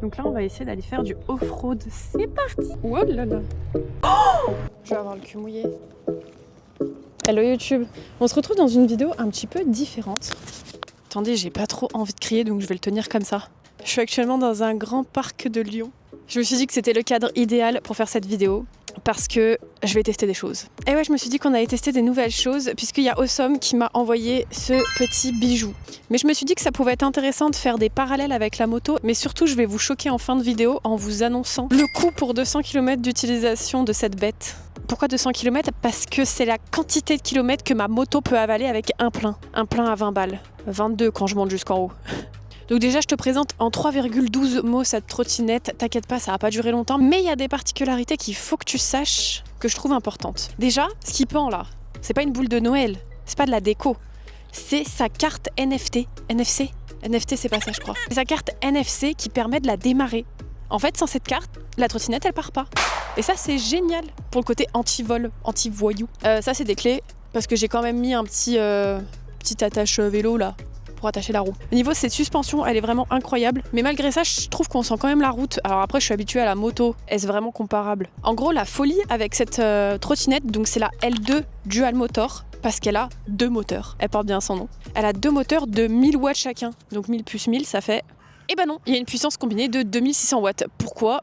Donc là, on va essayer d'aller faire du off-road. C'est parti! Oh là là! Oh, je vais avoir le cul mouillé. Hello YouTube! On se retrouve dans une vidéo un petit peu différente. Attendez, j'ai pas trop envie de crier, donc je vais le tenir comme ça. Je suis actuellement dans un grand parc de Lyon. Je me suis dit que c'était le cadre idéal pour faire cette vidéo. Parce que je vais tester des choses. Et ouais, je me suis dit qu'on allait tester des nouvelles choses puisqu'il y a Awesome qui m'a envoyé ce petit bijou. Mais je me suis dit que ça pouvait être intéressant de faire des parallèles avec la moto, mais surtout je vais vous choquer en fin de vidéo en vous annonçant le coût pour 200 km d'utilisation de cette bête. Pourquoi 200 km? Parce que c'est la quantité de kilomètres que ma moto peut avaler avec un plein. Un plein à 20 balles. 22 quand je monte jusqu'en haut. Donc déjà, je te présente en 3,12 mots cette trottinette. T'inquiète pas, ça va pas durer longtemps. Mais il y a des particularités qu'il faut que tu saches, que je trouve importantes. Déjà, ce qui pend là, c'est pas une boule de Noël, c'est pas de la déco. C'est sa carte NFT. NFC? NFT, c'est pas ça, je crois. C'est sa carte NFC qui permet de la démarrer. En fait, sans cette carte, la trottinette, elle part pas. Et ça, c'est génial pour le côté anti-vol, anti-voyou. Ça, c'est des clés, parce que j'ai quand même mis un petit attache vélo là. Pour attacher la roue. Au niveau de cette suspension, elle est vraiment incroyable. Mais malgré ça, je trouve qu'on sent quand même la route. Alors après, je suis habituée à la moto. Est-ce vraiment comparable? En gros, la folie avec cette trottinette, donc c'est la L2 Dual Motor, parce qu'elle a deux moteurs. Elle porte bien son nom. Elle a deux moteurs de 1000 watts chacun. Donc 1000 plus 1000, ça fait... Eh ben non, il y a une puissance combinée de 2600 watts. Pourquoi?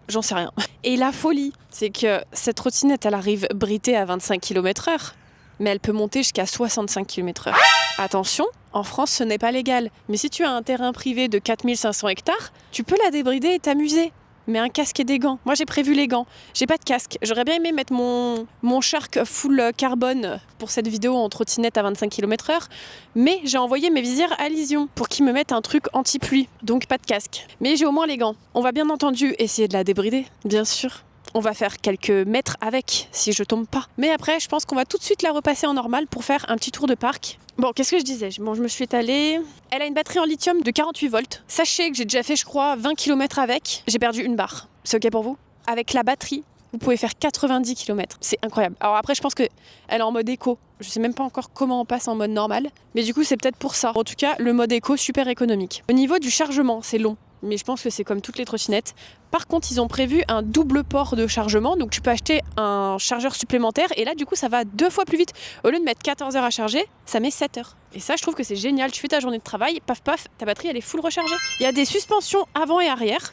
J'en sais rien. Et la folie, c'est que cette trottinette, elle arrive britée à 25 km/h. Mais elle peut monter jusqu'à 65 km/h. Attention, en France, ce n'est pas légal. Mais si tu as un terrain privé de 4500 hectares, tu peux la débrider et t'amuser. Mais un casque et des gants. Moi, j'ai prévu les gants. J'ai pas de casque. J'aurais bien aimé mettre mon Shark full carbone pour cette vidéo en trottinette à 25 km/h. Mais j'ai envoyé mes visières à Lysion pour qu'ils me mettent un truc anti-pluie. Donc pas de casque. Mais j'ai au moins les gants. On va bien entendu essayer de la débrider, bien sûr. On va faire quelques mètres avec, si je tombe pas. Mais après, je pense qu'on va tout de suite la repasser en normal pour faire un petit tour de parc. Bon, qu'est-ce que je disais? Bon, je me suis étalée. Elle a une batterie en lithium de 48 volts. Sachez que j'ai déjà fait, je crois, 20 km avec. J'ai perdu une barre. C'est ok pour vous? Avec la batterie, vous pouvez faire 90 km. C'est incroyable. Alors après, je pense qu'elle est en mode éco. Je sais même pas encore comment on passe en mode normal. Mais du coup, c'est peut-être pour ça. En tout cas, le mode éco, super économique. Au niveau du chargement, c'est long. Mais je pense que c'est comme toutes les trottinettes. Par contre, ils ont prévu un double port de chargement, donc tu peux acheter un chargeur supplémentaire et là, du coup, ça va 2 fois plus vite. Au lieu de mettre 14 heures à charger, ça met 7 heures. Et ça, je trouve que c'est génial. Tu fais ta journée de travail, paf paf, ta batterie, elle est full rechargée. Il y a des suspensions avant et arrière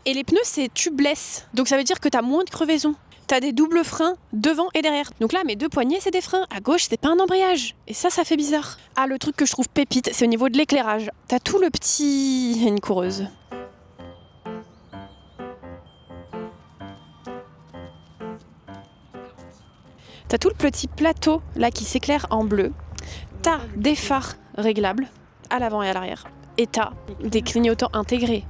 et les pneus, c'est tubeless. Donc ça veut dire que tu as moins de crevaisons. T'as des doubles freins devant et derrière. Donc là, mes deux poignées, c'est des freins. À gauche, c'est pas un embrayage. Et ça fait bizarre. Ah, le truc que je trouve pépite, c'est au niveau de l'éclairage. T'as tout le petit... Une coureuse. T'as tout le petit plateau là qui s'éclaire en bleu. T'as des phares réglables à l'avant et à l'arrière. Et t'as des clignotants intégrés.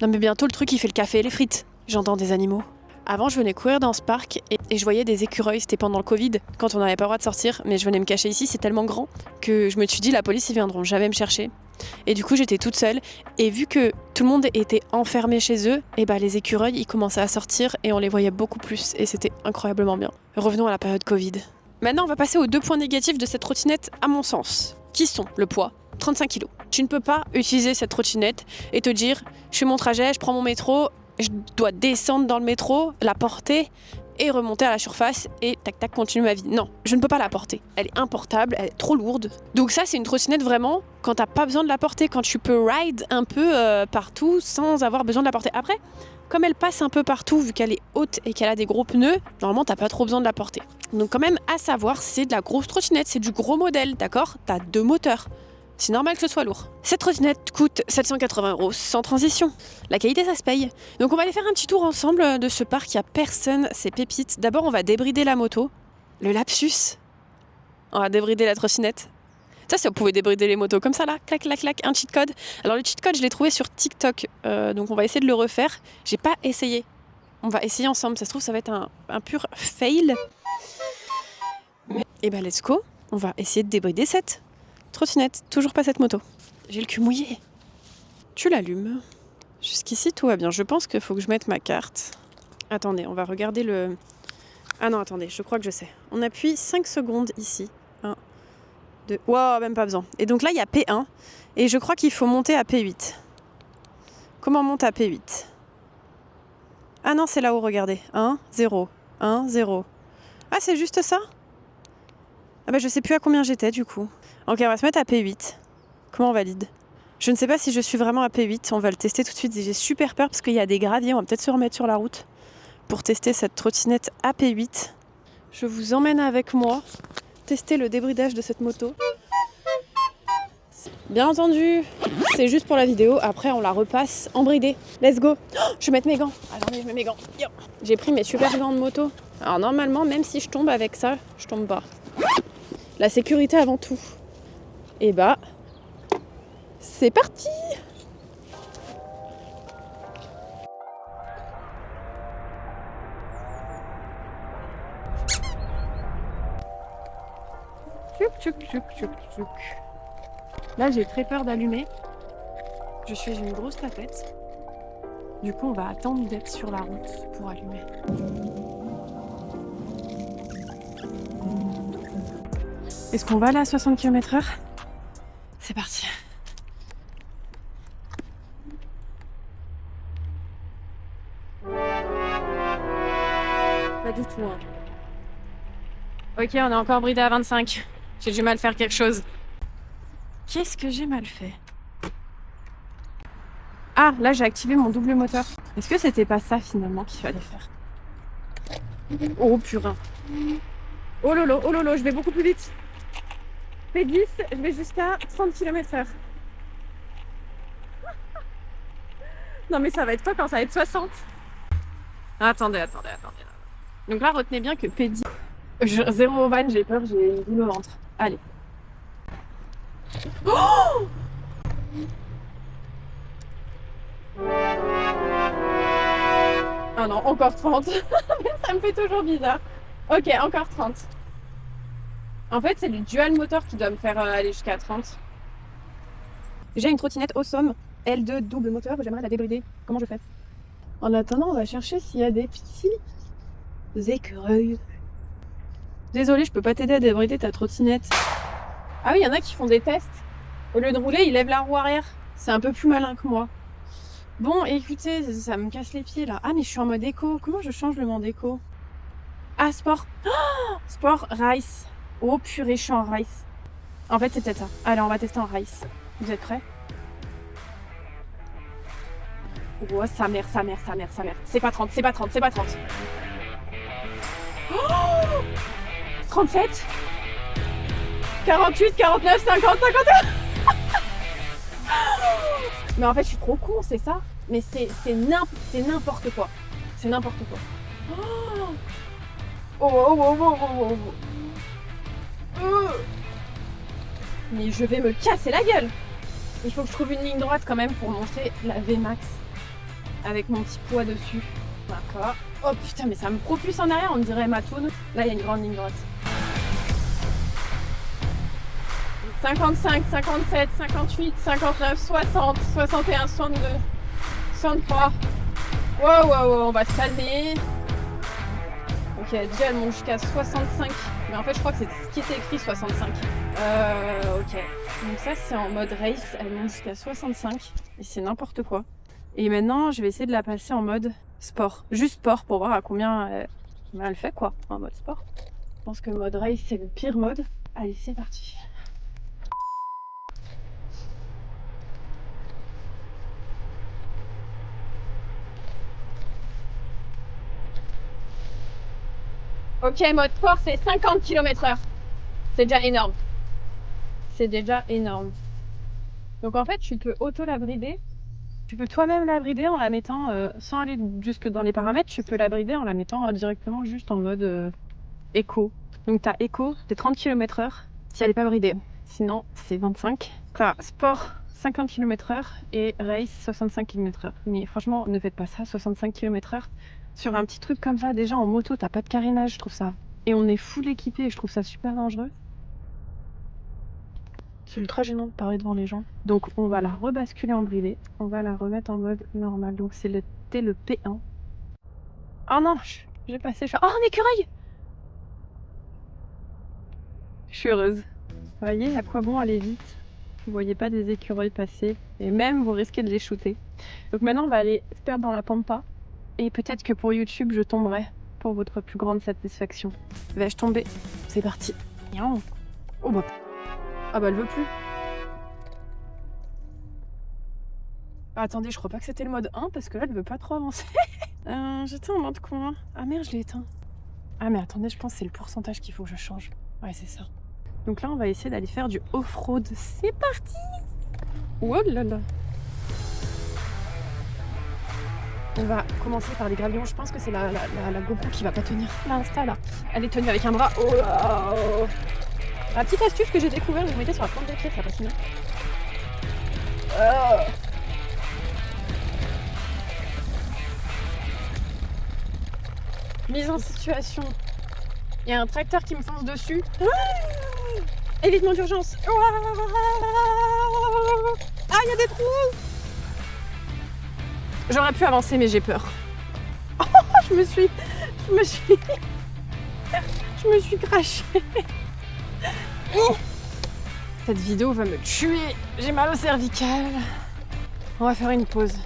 Non mais bientôt le truc il fait le café et les frites. J'entends des animaux. Avant je venais courir dans ce parc et je voyais des écureuils, c'était pendant le Covid, quand on n'avait pas le droit de sortir, mais je venais me cacher ici, c'est tellement grand que je me suis dit la police ils viendront jamais me chercher. Et du coup j'étais toute seule et vu que tout le monde était enfermé chez eux, et bah les écureuils ils commençaient à sortir et on les voyait beaucoup plus et c'était incroyablement bien. Revenons à la période Covid. Maintenant on va passer aux 2 points négatifs de cette trottinette à mon sens, qui sont le poids, 35 kg. Tu ne peux pas utiliser cette trottinette et te dire je fais mon trajet, je prends mon métro, je dois descendre dans le métro, la porter et remonter à la surface et tac tac continuer ma vie. Non, je ne peux pas la porter. Elle est importable, elle est trop lourde. Donc ça c'est une trottinette vraiment quand t'as pas besoin de la porter, quand tu peux ride un peu partout sans avoir besoin de la porter. Après, comme elle passe un peu partout vu qu'elle est haute et qu'elle a des gros pneus, normalement t'as pas trop besoin de la porter. Donc quand même à savoir, c'est de la grosse trottinette, c'est du gros modèle, d'accord? T'as 2 moteurs. C'est normal que ce soit lourd. Cette trottinette coûte 780 € sans transition. La qualité, ça se paye. Donc on va aller faire un petit tour ensemble de ce parc. Il n'y a personne, c'est pépite. D'abord, on va débrider la moto. Le lapsus. On va débrider la trottinette. Ça, si on pouvait débrider les motos comme ça, là, clac, clac, clac, un cheat code. Alors le cheat code, je l'ai trouvé sur TikTok. Donc on va essayer de le refaire. J'ai pas essayé. On va essayer ensemble. Ça se trouve, ça va être un pur fail. Et bah, let's go. On va essayer de débrider cette trottinette, toujours pas cette moto. J'ai le cul mouillé. Tu l'allumes. Jusqu'ici, tout va bien. Je pense qu'il faut que je mette ma carte. Attendez, on va regarder le... Ah non, attendez, je crois que je sais. On appuie 5 secondes ici. 1, 2... Wow, même pas besoin. Et donc là, il y a P1. Et je crois qu'il faut monter à P8. Comment on monte à P8? Ah non, c'est là-haut, regardez. 1, 0, 1, 0. Ah, c'est juste ça? Ah bah je sais plus à combien j'étais du coup. Ok, on va se mettre à P8. Comment on valide? Je ne sais pas si je suis vraiment à P8. On va le tester tout de suite. J'ai super peur parce qu'il y a des graviers. On va peut-être se remettre sur la route pour tester cette trottinette à P8. Je vous emmène avec moi tester le débridage de cette moto. Bien entendu, c'est juste pour la vidéo. Après, on la repasse en bridé. Let's go. Oh, je vais mettre mes gants. Attendez, je mets mes gants. Yo. J'ai pris mes super gants de moto. Alors normalement, même si je tombe avec ça, je tombe pas. La sécurité avant tout. Et bah, c'est parti. Tchouk, tchouk, tchouk, tchouk, tchouk. Là, j'ai très peur d'allumer. Je suis une grosse tapette. Du coup, on va attendre d'être sur la route pour allumer. Est-ce qu'on va aller à 60 km/h? C'est parti. Pas du tout. Hein. Ok, on est encore bridé à 25. J'ai du mal faire quelque chose. Qu'est-ce que j'ai mal fait? Ah, là j'ai activé mon double moteur. Est-ce que c'était pas ça finalement qu'il fallait faire? Oh purin. Oh lolo, je vais beaucoup plus vite. P10, je vais jusqu'à 30 km/h. Non mais ça va être quoi quand ça va être 60? Attendez. Donc là, retenez bien que P10... Zéro au van, j'ai peur, j'ai une boule au ventre. Allez. Oh! Ah non, encore 30. Ça me fait toujours bizarre. Ok, encore 30. En fait, c'est le dual moteur qui doit me faire aller jusqu'à 30. J'ai une trottinette Awesome L2 double moteur, j'aimerais la débrider. Comment je fais? En attendant, on va chercher s'il y a des petits écureuils. Désolée, je peux pas t'aider à débrider ta trottinette. Ah oui, il y en a qui font des tests. Au lieu de rouler, ils lèvent la roue arrière. C'est un peu plus malin que moi. Bon, écoutez, ça me casse les pieds là. Ah, mais je suis en mode éco. Comment je change le mode éco? Ah, sport. Oh, sport, race. Oh purée, je suis en race. En fait, c'est peut-être ça. Allez, on va tester en race. Vous êtes prêts? Oh, sa mère. C'est pas 30. Oh, 37 48, 49, 50, 51. Mais en fait, je suis trop con, c'est ça. Mais c'est n'importe quoi. C'est n'importe quoi. Oh. Mais je vais me casser la gueule. Il faut que je trouve une ligne droite quand même pour monter la VMAX avec mon petit poids dessus. D'accord. Oh putain, mais ça me propulse en arrière, on dirait ma toune. Là, il y a une grande ligne droite. 55, 57, 58, 59, 60, 61, 62, 63. Wow, on va se calmer. Ok, déjà elle monte jusqu'à 65. Mais en fait, je crois que c'est ce qui était écrit 65. Ok. Donc ça, c'est en mode race. Elle monte jusqu'à 65. Et c'est n'importe quoi. Et maintenant, je vais essayer de la passer en mode sport. Juste sport pour voir à combien elle fait quoi, en mode sport. Je pense que mode race, c'est le pire mode. Allez, c'est parti. Ok, mode sport, c'est 50 km/h. C'est déjà énorme. C'est déjà énorme. Donc en fait, tu peux auto-la brider. Tu peux toi-même la brider en la mettant, sans aller jusque dans les paramètres, tu peux la brider en la mettant directement juste en mode éco. Donc t'as éco, c'est 30 km/h si elle n'est pas bridée. Sinon, c'est 25. T'as sport 50 km/h et race 65 km/h. Mais franchement, ne faites pas ça, 65 km/h. Sur un petit truc comme ça, déjà en moto, t'as pas de carénage, je trouve ça. Et on est full équipé et je trouve ça super dangereux. C'est ultra gênant de parler devant les gens. Donc on va la rebasculer en bridé. On va la remettre en mode normal. Donc c'est le P1. Oh non, j'ai passé. Oh, un écureuil! Je suis heureuse. Vous voyez à quoi bon aller vite? vous voyez pas des écureuils passer et même vous risquez de les shooter. Donc maintenant on va aller se perdre dans la pampa et peut-être que pour YouTube je tomberai pour votre plus grande satisfaction. Vais-je tomber? C'est parti. Oh bah. Ah bah elle veut plus. Ah, attendez, je crois pas que c'était le mode 1 parce que là elle veut pas trop avancer. J'étais en mode quoi? Ah merde, je l'ai éteint. Ah mais attendez, je pense que c'est le pourcentage qu'il faut que je change. Ouais, c'est ça. Donc là on va essayer d'aller faire du off-road. C'est parti! Oh là là! On va commencer par les gravillons. Je pense que c'est la GoPro qui va pas tenir. L'insta là, elle est tenue avec un bras. Oh là! La petite astuce que j'ai découvert, vous mettez sur la pointe des pieds, ça passe mieux. Mise en situation. Il y a un tracteur qui me fonce dessus. Évitement d'urgence. Ah, il y a des trous. J'aurais pu avancer, mais j'ai peur. Oh, je me suis crashée. Cette vidéo va me tuer. J'ai mal au cervical. On va faire une pause.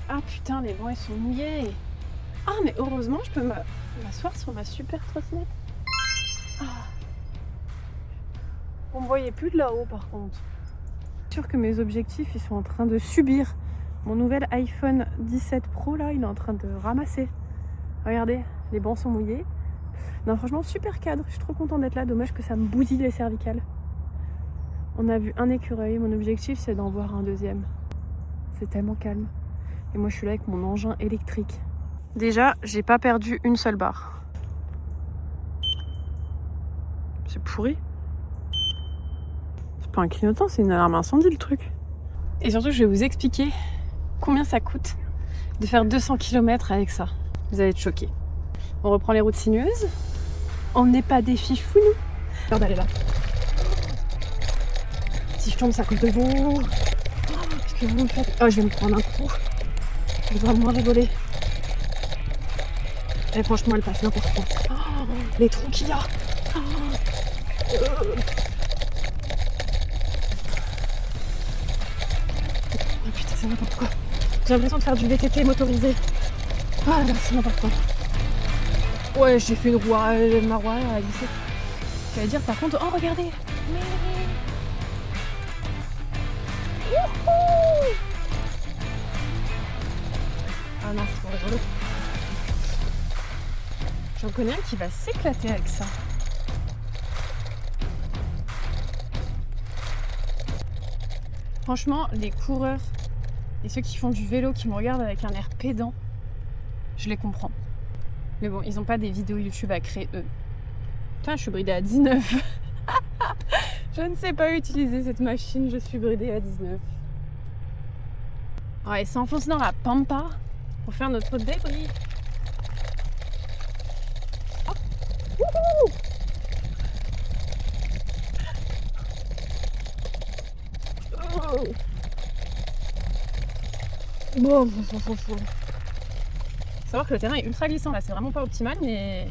Ah putain, les vents ils sont mouillés. Ah mais heureusement, je peux m'asseoir sur ma super trottinette. Ah. On me voyait plus de là-haut par contre. Je suis sûre que mes objectifs ils sont en train de subir. Mon nouvel iPhone 17 Pro là, il est en train de ramasser. Regardez, les bancs sont mouillés. Non franchement, super cadre. Je suis trop contente d'être là. Dommage que ça me bousille les cervicales. On a vu un écureuil. Mon objectif c'est d'en voir un deuxième. C'est tellement calme. Et moi je suis là avec mon engin électrique. Déjà, j'ai pas perdu une seule barre. C'est pourri. C'est pas un clignotant, c'est une alarme incendie le truc. Et surtout, je vais vous expliquer combien ça coûte de faire 200 km avec ça. Vous allez être choqués. On reprend les routes sinueuses. On n'est pas des fifous, nous. Regarde, elle est là. Si je tombe, c'est à cause de vous. Qu'est-ce que vous me faites? Oh, je vais me prendre un coup. Je vais vraiment rigoler. Et franchement, elle passe n'importe quoi. Oh, les trous qu'il y a. Oh putain, c'est n'importe quoi. J'ai l'impression de faire du VTT motorisé. Ah là, c'est n'importe quoi. Ouais, j'ai fait une roue à lycée. J'allais dire par contre, oh regardez. Ah non, c'est trop rigolo. J'en connais un qui va s'éclater avec ça. Franchement, les coureurs et ceux qui font du vélo qui me regardent avec un air pédant, je les comprends. Mais bon, ils n'ont pas des vidéos YouTube à créer eux. Putain, je suis bridée à 19. Je ne sais pas utiliser cette machine, je suis bridée à 19. Ouais, il s'enfonce dans la pampa pour faire notre débris. Bon. Faut savoir que le terrain est ultra glissant là, c'est vraiment pas optimal, mais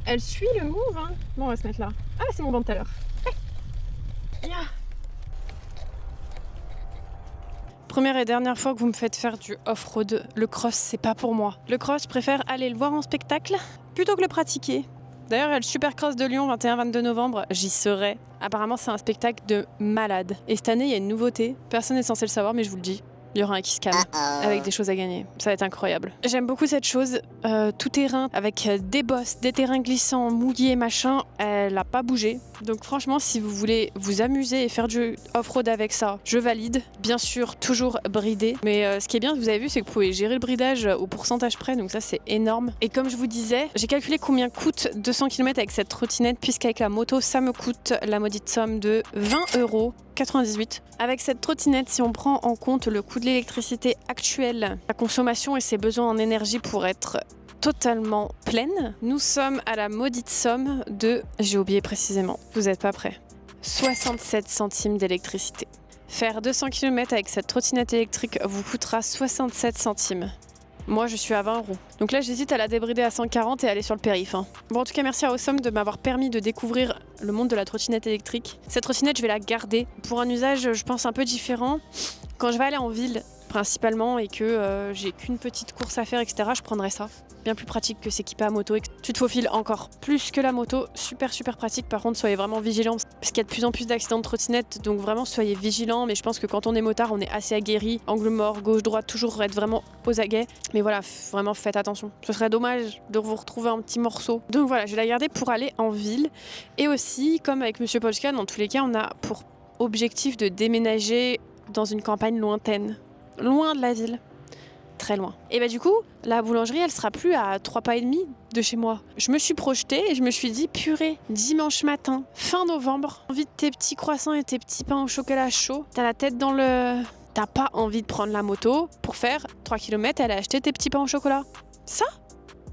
elle suit le move. Hein. Bon, on va se mettre là. Ah là, c'est mon banc de tout à l'heure. Hey. Yeah. Première et dernière fois que vous me faites faire du off-road, le cross c'est pas pour moi. Le cross, je préfère aller le voir en spectacle plutôt que le pratiquer. D'ailleurs, il y a le Supercross de Lyon, 21-22 novembre, j'y serai. Apparemment, c'est un spectacle de malade. Et cette année, il y a une nouveauté. Personne n'est censé le savoir, mais je vous le dis. Il y aura un kiss cam avec des choses à gagner. Ça va être incroyable. J'aime beaucoup cette chose. Tout terrain avec des bosses, des terrains glissants, mouillés, machin. Elle n'a pas bougé. Donc franchement, si vous voulez vous amuser et faire du off-road avec ça, je valide. Bien sûr, toujours bridé. Mais ce qui est bien, vous avez vu, c'est que vous pouvez gérer le bridage au pourcentage près. Donc ça, c'est énorme. Et comme je vous disais, j'ai calculé combien coûte 200 km avec cette trottinette, puisqu'avec la moto, ça me coûte la maudite somme de 20,98 €. Avec cette trottinette, si on prend en compte le coût de l'électricité actuelle, la consommation et ses besoins en énergie pour être totalement pleine, nous sommes à la maudite somme de, j'ai oublié précisément, vous n'êtes pas prêts, 67 centimes d'électricité. Faire 200 km avec cette trottinette électrique vous coûtera 67 centimes. Moi, je suis à 20 €. Donc là, j'hésite à la débrider à 140 et aller sur le périph'. Hein. Bon, en tout cas, merci à Awesome de m'avoir permis de découvrir le monde de la trottinette électrique. Cette trottinette, je vais la garder pour un usage, je pense, un peu différent. Quand je vais aller en ville, principalement, et que j'ai qu'une petite course à faire, etc., je prendrai ça. Bien plus pratique que s'équiper à moto. Tu te faufiles encore plus que la moto. Super pratique. Par contre, soyez vraiment vigilants parce qu'il y a de plus en plus d'accidents de trottinette. Donc vraiment, soyez vigilants. Mais je pense que quand on est motard, on est assez aguerri. Angle mort, gauche, droite, toujours être vraiment aux aguets. Mais voilà, vraiment faites attention. Ce serait dommage de vous retrouver un petit morceau. Donc voilà, je vais la garder pour aller en ville. Et aussi, comme avec Monsieur Polska, dans tous les cas, on a pour objectif de déménager dans une campagne lointaine. Loin de la ville. Très loin. Et bah du coup, la boulangerie, elle sera plus à 3 pas et demi de chez moi. Je me suis projetée et je me suis dit, purée, dimanche matin, fin novembre, envie de tes petits croissants et tes petits pains au chocolat chaud, t'as la tête dans le... T'as pas envie de prendre la moto pour faire 3 km et aller acheter tes petits pains au chocolat. Ça,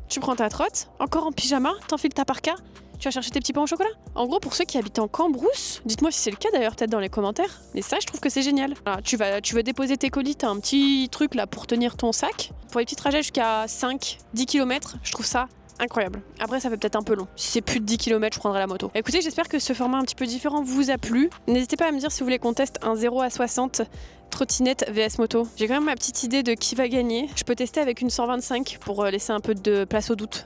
tu prends ta trotte, encore en pyjama, t'enfiles ta parka, tu vas chercher tes petits pains au chocolat. En gros, pour ceux qui habitent en Cambrousse, dites-moi si c'est le cas d'ailleurs, peut-être dans les commentaires. Mais ça, je trouve que c'est génial. Voilà, tu veux déposer tes colis, t'as un petit truc là pour tenir ton sac. Pour les petits trajets jusqu'à 5-10 km, je trouve ça incroyable. Après, ça fait peut-être un peu long. Si c'est plus de 10 km, je prendrai la moto. Écoutez, j'espère que ce format un petit peu différent vous a plu. N'hésitez pas à me dire si vous voulez qu'on teste un 0 à 60 trottinette vs moto. J'ai quand même ma petite idée de qui va gagner. Je peux tester avec une 125 pour laisser un peu de place au doute.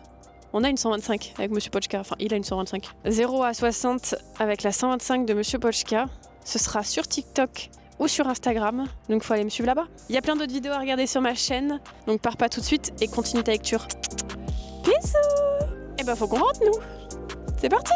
On a une 125 avec Monsieur Polska, enfin il a une 125. 0 à 60 avec la 125 de Monsieur Polska. Ce sera sur TikTok ou sur Instagram, donc faut aller me suivre là-bas. Il y a plein d'autres vidéos à regarder sur ma chaîne, donc pars pas tout de suite et continue ta lecture. Bisous. Et bah faut qu'on rentre nous. C'est parti.